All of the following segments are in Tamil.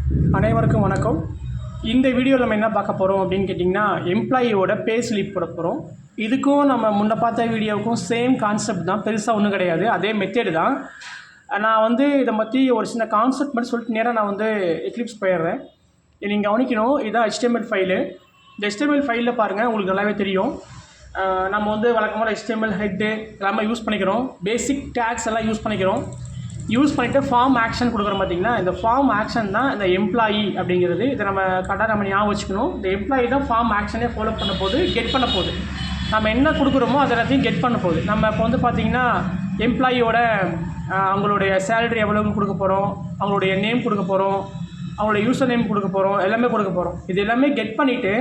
அனைவருக்கும் வணக்கம். இந்த வீடியோவில் நம்ம என்ன பார்க்க போகிறோம் அப்படின்னு கேட்டிங்கன்னா, எம்ப்ளாயியோட பே ஸ்லிப் போட போகிறோம். இதுக்கும் நம்ம முன்ன பார்த்த வீடியோவுக்கும் சேம் கான்செப்ட் தான், பெருசாக ஒன்றும் கிடையாது, அதே மெத்தேடு தான். நான் இதை பற்றி ஒரு சின்ன கான்செப்ட் மட்டும் சொல்லிட்டு நேராக நான் எக்லிப்ஸ் போயிடுறேன். நீங்கள் கவனிக்கணும், இதுதான் HTML ஃபைலு. இந்த HTML ஃபைலில் பாருங்கள், உங்களுக்கு நல்லாவே தெரியும். நம்ம வழக்கமாக HTML ஹெட்டு எல்லாமே யூஸ் பண்ணிக்கிறோம், பேசிக் டேக்ஸ் எல்லாம் யூஸ் பண்ணிக்கிறோம். யூஸ் பண்ணிவிட்டு ஃபார்ம் ஆக்ஷன் கொடுக்குறோம். பார்த்திங்கன்னா இந்த ஃபார்ம் ஆக்ஷன் தான் இந்த எம்ப்ளாயி அப்படிங்கிறது. இதை நம்ம கரெக்டாக நம்ம ஞாபகம் வச்சுக்கணும். இந்த எம்ப்ளாயி தான் ஃபார்ம் ஆக்ஷனே ஃபாலோ பண்ண போகுது, கெட் பண்ண போகுது. நம்ம என்ன கொடுக்குறோமோ அதை எல்லாத்தையும் கெட் பண்ண போகுது. நம்ம இப்போ பார்த்திங்கன்னா எம்ப்ளாயியோட அவங்களுடைய சேலரி எவ்வளோன்னு கொடுக்க போகிறோம், அவங்களுடைய நேம் கொடுக்க போகிறோம், அவங்களுடைய யூசர் நேம் கொடுக்க போகிறோம், எல்லாமே கொடுக்க போகிறோம். இது எல்லாமே கெட் பண்ணிவிட்டு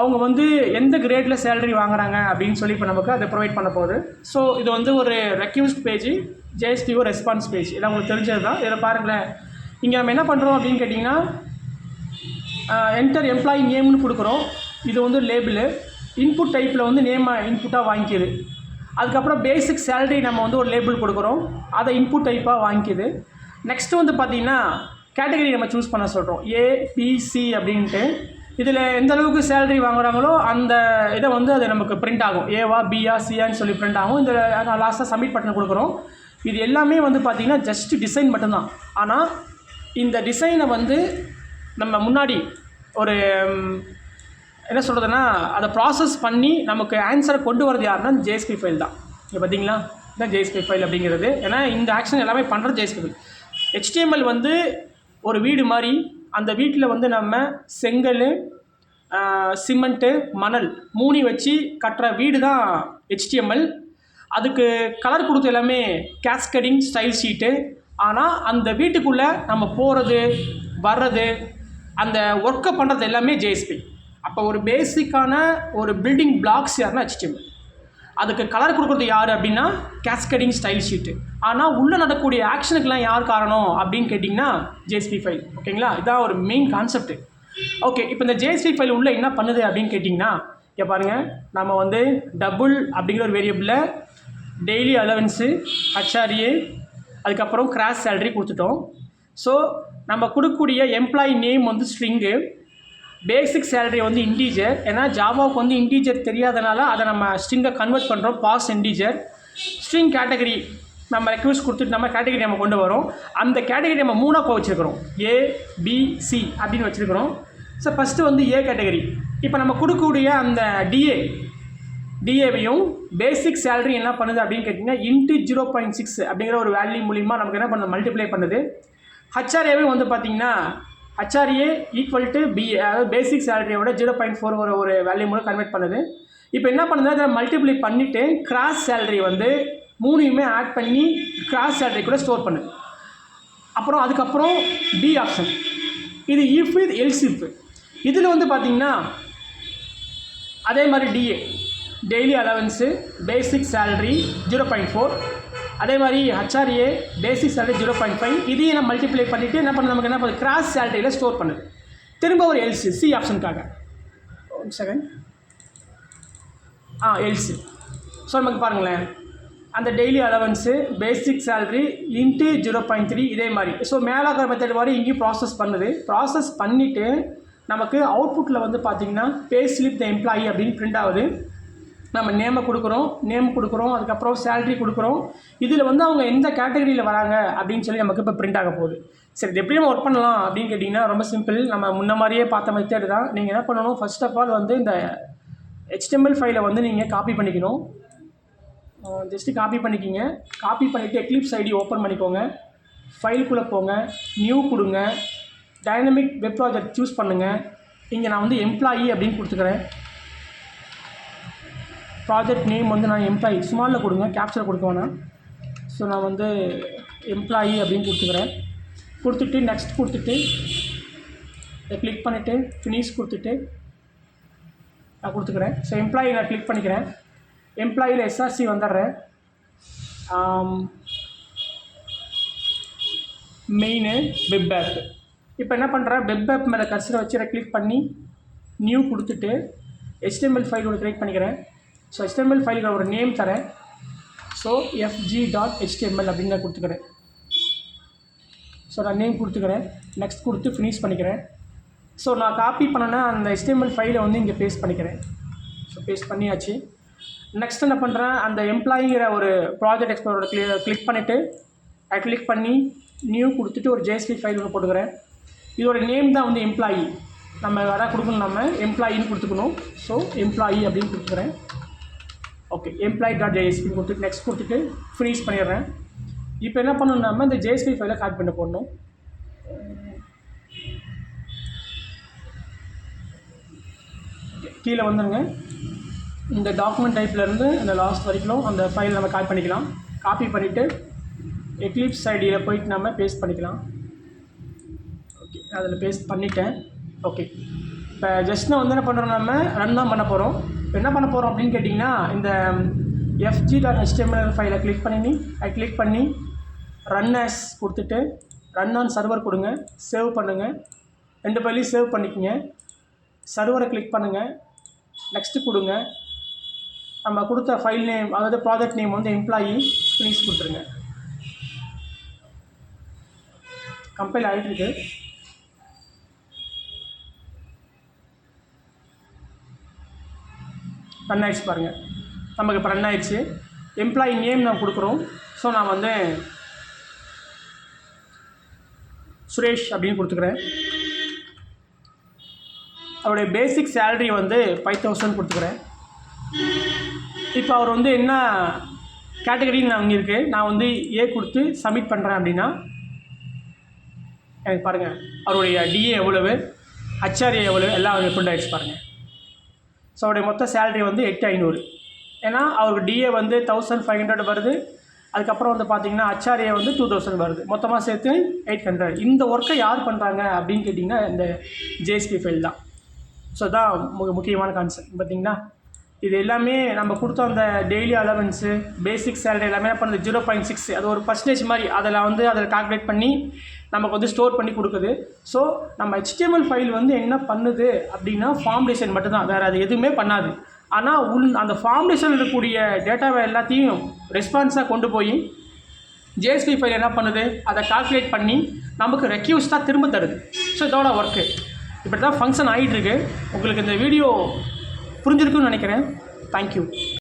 அவங்க எந்த கிரேடில் சேலரி வாங்குறாங்க அப்படின்னு சொல்லி இப்போ நமக்கு அதை ப்ரொவைட் பண்ண போகுது. ஸோ இது ஒரு request page, JSPO response page. இதெல்லாம் உங்களுக்கு தெரிஞ்சது தான். இதில் பாருங்களேன், இங்கே நம்ம என்ன பண்ணுறோம் அப்படின்னு கேட்டிங்கன்னா, என்டர் எம்ப்ளாயி நேம்னு கொடுக்குறோம். இது லேபிள் இன்புட் டைப்பில் நேம் இன்புட்டாக வாங்கிக்கிது. அதுக்கப்புறம் பேசிக் சேலரி நம்ம ஒரு லேபிள் கொடுக்குறோம், அதை இன்புட் டைப்பாக வாங்கிக்கிது. நெக்ஸ்ட்டு பார்த்திங்கன்னா கேட்டகரி நம்ம சூஸ் பண்ண சொல்கிறோம், ABC அப்படின்ட்டு. இதில் எந்த அளவுக்கு சேலரி வாங்குறாங்களோ அந்த இதை அது நமக்கு பிரிண்ட் ஆகும், ஏவா பியா சியான்னு சொல்லி பிரிண்ட் ஆகும். இந்த லாஸ்ட்டாக சப்மிட் பட்டன் கொடுக்குறோம். இது எல்லாமே பார்த்திங்கன்னா ஜஸ்ட் டிசைன் மட்டும்தான். ஆனால் இந்த டிசைனை நம்ம முன்னாடி ஒரு என்ன சொல்கிறதுனா அதை ப்ராசஸ் பண்ணி நமக்கு ஆன்சரை கொண்டு வரது யாருன்னா JSP ஃபைல் தான். இங்கே பார்த்தீங்களா, இதுதான் JSP ஃபைல் அப்படிங்கிறது. ஏன்னா இந்த ஆக்ஷன் எல்லாமே பண்ணுறது JSP ஃபைல். HTML ஒரு வீடு மாதிரி. அந்த வீட்டில் நம்ம செங்கல், சிமெண்ட்டு, மணல் மூணி வச்சு கட்டுற வீடு தான் HTML. அதுக்கு கலர் கொடுத்து எல்லாமே கேஸ்கடிங் ஸ்டைல் ஷீட்டு. ஆனால் அந்த வீட்டுக்குள்ளே நம்ம போகிறது வர்றது அந்த ஒர்க்கை பண்ணுறது எல்லாமே JSP. அப்போ ஒரு பேசிக்கான ஒரு பில்டிங் பிளாக்ஸ் யாருன்னா HTML. அதுக்கு கலர் கொடுக்குறது யார் அப்படின்னா கேஸ்கடிங் ஸ்டைல் ஷீட்டு. ஆனால் உள்ளே நடக்கக்கூடிய ஆக்ஷனுக்கெலாம் யார் காரணம் அப்படின்னு கேட்டிங்கன்னா JSP ஃபைல். ஓகேங்களா, இதுதான் ஒரு மெயின் கான்செப்ட். ஓகே, இப்போ இந்த JSP ஃபைல் உள்ளே என்ன பண்ணுது அப்படின்னு கேட்டிங்கன்னா, இங்கே பாருங்கள், நம்ம டபுள் அப்படிங்கிற ஒரு வேரியபிளில் டெய்லி அலவன்ஸு, HRA, அதுக்கப்புறம் கிராஸ் சேலரி கொடுத்துட்டோம். ஸோ நம்ம கொடுக்கக்கூடிய எம்ப்ளாயி நேம் ஸ்ட்ரிங்கு, பேசிக் சேலரி இன்டீஜர். ஏன்னா ஜாவாவுக்கு இன்டீஜர் தெரியாதனால அதை நம்ம ஸ்ட்ரிங்கை கன்வெர்ட் பண்ணுறோம், பாஸ் இன்டீஜர். ஸ்ட்ரிங் கேட்டகரி நம்ம ரெக்வஸ்ட் கொடுத்துட்டு நம்ம கேட்டகரி நம்ம கொண்டு வரோம். அந்த கேட்டகரி நம்ம மூணாக வச்சுருக்கிறோம், ABC அப்படின்னு வச்சுருக்கிறோம். So first A category. இப்போ நம்ம கொடுக்கக்கூடிய அந்த டிஏவையும் பேசிக் சேலரி என்ன பண்ணுது அப்படின்னு கேட்டிங்கன்னா இன்ட்டு 0.6 அப்படிங்கிற ஒரு வேல்யூ மூலிமா நமக்கு என்ன பண்ணுது, மல்டிப்ளை பண்ணுது. HRAவையும் பார்த்திங்கன்னா HRA ஈக்குவல் டு BA, அதாவது பேசிக் சேலரியோட 0.4 ஒரு வேல்யூ மூலம் கன்வெர்ட் பண்ணுது. இப்போ என்ன பண்ணுது, அதை மல்டிப்ளை பண்ணிவிட்டு கிராஸ் சேலரி மூணையுமே ஆட் பண்ணி கிராஸ் சேலரி கூட ஸ்டோர் பண்ணுது. அப்புறம் அதுக்கப்புறம் B ஆப்ஷன், இது இஃப் இது எல்ஸ் இஃப். இதில் பார்த்திங்கன்னா அதே மாதிரி DA daily allowance, basic salary 0.4, அதே மாதிரி HRA பேசிக் சேலரி 0.5. இதையும் நம்ம மல்டிப்ளை பண்ணிவிட்டு என்ன பண்ணுது, நமக்கு என்ன பண்ணுது, கிராஸ் சேலரியில் ஸ்டோர் பண்ணுது. திரும்ப ஒரு எல்ஸ், C ஆப்ஷனுக்காக. One second, else. ஸோ நமக்கு பாருங்களேன், அந்த daily allowance, basic salary into 0.3 இதே மாதிரி. ஸோ மேலாக்கிற மெத்தட் மாதிரி இங்கேயும் ப்ராசஸ் பண்ணுது. ப்ராசஸ் பண்ணிவிட்டு நமக்கு அவுட்புட்டில் பார்த்திங்கன்னா பே ஸ்லிப் த எம்ப்ளாயி அப்படின்னு பிரிண்ட் ஆகுது. நம்ம நேம் கொடுக்குறோம், அதுக்கப்புறம் சேலரி கொடுக்குறோம். இதில் அவங்க எந்த கேட்டகரியில் வராங்க அப்படின்னு சொல்லி நமக்கு இப்போ பிரிண்ட் ஆக போகுது. சரி, இது எப்படி நம்ம ஒர்க் பண்ணலாம் அப்படின்னு கேட்டிங்கன்னா ரொம்ப சிம்பிள். நம்ம முன்ன மாதிரியே பார்த்த மெத்தட் தான். நீங்கள் என்ன பண்ணணும், ஃபர்ஸ்ட் ஆஃப் ஆல் இந்த HTML ஃபைலை நீங்கள் காப்பி பண்ணிக்கணும். ஜஸ்ட்டு காப்பி பண்ணிக்கிங்க. காப்பி பண்ணிவிட்டு எக்லிப்ஸ் ஐடி ஓப்பன் பண்ணிக்கோங்க. ஃபைலுக்குள்ளே போங்க, நியூ கொடுங்க, டைனமிக் வெப் ப்ராஜெக்ட் சூஸ் பண்ணுங்கள். இங்கே நான் எம்ப்ளாயி அப்படின்னு கொடுத்துக்கிறேன். ப்ராஜெக்ட் நேம் நான் எம்ப்ளாயி ஸ்மாலில் கொடுங்க, கேப்சர் கொடுக்க வேணாம். ஸோ நான் எம்ப்ளாயி அப்படின்னு கொடுத்துக்கிறேன். கொடுத்துட்டு நெக்ஸ்ட் கொடுத்துட்டு கிளிக் பண்ணிவிட்டு ஃபினிஷ் கொடுத்துட்டு நான் கொடுத்துக்கிறேன். ஸோ எம்ப்ளாயி நான் கிளிக் பண்ணிக்கிறேன். எம்ப்ளாயியில் SRC வந்துடுறேன். Main web app. இப்போ என்ன பண்ணுறேன், வெப் ஆப் மேலே கர்சரை வச்சு கிளிக் பண்ணி நியூ கொடுத்துட்டு HTML ஃபைல் கிரியேட் பண்ணிக்கிறேன். ஸோ HTML ஃபைலுக்கு ஒரு நேம் தரேன். ஸோ fg.html அப்படின்னு நான் கொடுத்துக்கிறேன். ஸோ நான் நேம் கொடுத்துக்கிறேன், நெக்ஸ்ட் கொடுத்து ஃபினிஷ் பண்ணிக்கிறேன். ஸோ நான் காப்பி பண்ணேன்னா அந்த HTML ஃபைலை வந்து இங்கே பேஸ்ட் பண்ணிக்கிறேன். ஸோ பேஸ்ட் பண்ணியாச்சு. நெக்ஸ்ட் என்ன பண்ணுறேன், அந்த எம்ப்ளாயிங்கிற ஒரு ப்ராஜெக்ட் எக்ஸ்ப்ளோரோட கிளிக் பண்ணிவிட்டு அதை கிளிக் பண்ணி நியூ கொடுத்துட்டு ஒரு JSP ஃபைல் ஒன்று போட்டுக்கிறேன். இதோட நேம் தான் வந்து எம்ப்ளாயி. நம்ம அதான் கொடுக்கணும், நம்ம எம்ப்ளாயின்னு கொடுத்துக்கணும். ஸோ எம்ப்ளாயி அப்படின்னு கொடுத்துக்கிறேன். ஓகே, employee.jsp கொடுத்துட்டு நெக்ஸ்ட் கொடுத்துட்டு ஃபினிஷ் பண்ணிடுறேன். இப்போ என்ன பண்ணணும், நம்ம இந்த JSP ஃபைலை காப்பி பண்ண போடணும். கீழே வந்துடுங்க. இந்த டாக்குமெண்ட் டைப்லேருந்து இந்த லாஸ்ட் வரைக்கும் அந்த ஃபைல் நம்ம காப்பி பண்ணிக்கலாம். காப்பி பண்ணிவிட்டு எக்லிப்ஸ் ஐடியில் போயிட்டு நம்ம பேஸ்ட் பண்ணிக்கலாம். ஓகே, அதில் பேஸ்ட் பண்ணிட்டேன். ஓகே, இப்போ ஜஸ்ட் நான் வந்து என்ன பண்ணுறோம், நம்ம ரன் தான் பண்ண போகிறோம். இப்போ என்ன பண்ண போகிறோம் அப்படின்னு கேட்டிங்கன்னா, இந்த fg.html ஃபைலை கிளிக் பண்ணி ரன் ஆஸ் கொடுத்துட்டு ரன் ஆன் சர்வர் கொடுங்க, சேவ் பண்ணுங்கள். 2 ஃபைலையும் சேவ் பண்ணிக்கோங்க. சர்வரை கிளிக் பண்ணுங்கள், நெக்ஸ்ட்டு கொடுங்க. நம்ம கொடுத்த ஃபைல் நேம், அதாவது ப்ராஜெக்ட் நேம் வந்து எம்ப்ளாயி, ஃபினிஷ் கொடுத்துருங்க. கம்பைல் ஆகிட்டு ரன் ஆகிடுச்சு பாருங்கள். நமக்கு இப்போ ரன் ஆகிடுச்சு. எம்ப்ளாயி நேம் நம்ம கொடுக்குறோம். ஸோ நான் வந்து சுரேஷ் அப்படின்னு கொடுத்துக்கிறேன். அவருடைய பேசிக் சேலரி வந்து 5000 கொடுத்துக்கிறேன். இப்போ அவர் வந்து என்ன கேட்டகரின்னு நான் இங்கே இருக்குது, நான் வந்து ஏ கொடுத்து சப்மிட் பண்ணுறேன் அப்படின்னா எனக்கு பாருங்கள் அவருடைய டிஏ எவ்வளவு, ஹச்ஆர்ஏ எவ்வளவு எல்லாம் அவர் பிரிண்ட் ஆகிடுச்சு பாருங்கள். ஸோ அவருடைய மொத்த சேலரி வந்து 8500. ஏன்னா அவருக்கு டிஏ வந்து 1500 வருது. அதுக்கப்புறம் வந்து பார்த்திங்கன்னா ஹச்ஆர்ஏ வந்து 2000 வருது. மொத்தமாக சேர்த்து 800. இந்த ஒர்க்கை யார் பண்ணுறாங்க அப்படின்னு கேட்டிங்கன்னா இந்த JSP ஃபைல் தான். ஸோ தான் முக்கியமான கான்செப்ட் பார்த்திங்கன்னா. இது எல்லாமே நம்ம கொடுத்த அந்த டெய்லி அலவன்ஸு, பேசிக் சேலரி எல்லாமே என்ன பண்ணுது 0.6, அது ஒரு பர்சன்டேஜ் மாதிரி அதில் கால்குலேட் பண்ணி நமக்கு வந்து ஸ்டோர் பண்ணி கொடுக்குது. ஸோ நம்ம HTML ஃபைல் வந்து என்ன பண்ணுது அப்படின்னா ஃபார்முலேஷன் மட்டும்தான், வேறு அது எதுவுமே பண்ணாது. ஆனால் அந்த ஃபார்முலேஷன் இருக்கக்கூடிய டேட்டாவை எல்லாத்தையும் ரெஸ்பான்ஸாக கொண்டு போய் JSP ஃபைல் என்ன பண்ணுது, அதை கால்குலேட் பண்ணி நமக்கு ரெக்யூஸ்டாக திரும்ப தருது. ஸோ இதோட ஒர்க்கு இப்படி தான் ஃபங்க்ஷன் ஆகிட்டுருக்கு. உங்களுக்கு இந்த வீடியோ புரிஞ்சிருக்குன்னு நினைக்கிறேன். தேங்க்யூ.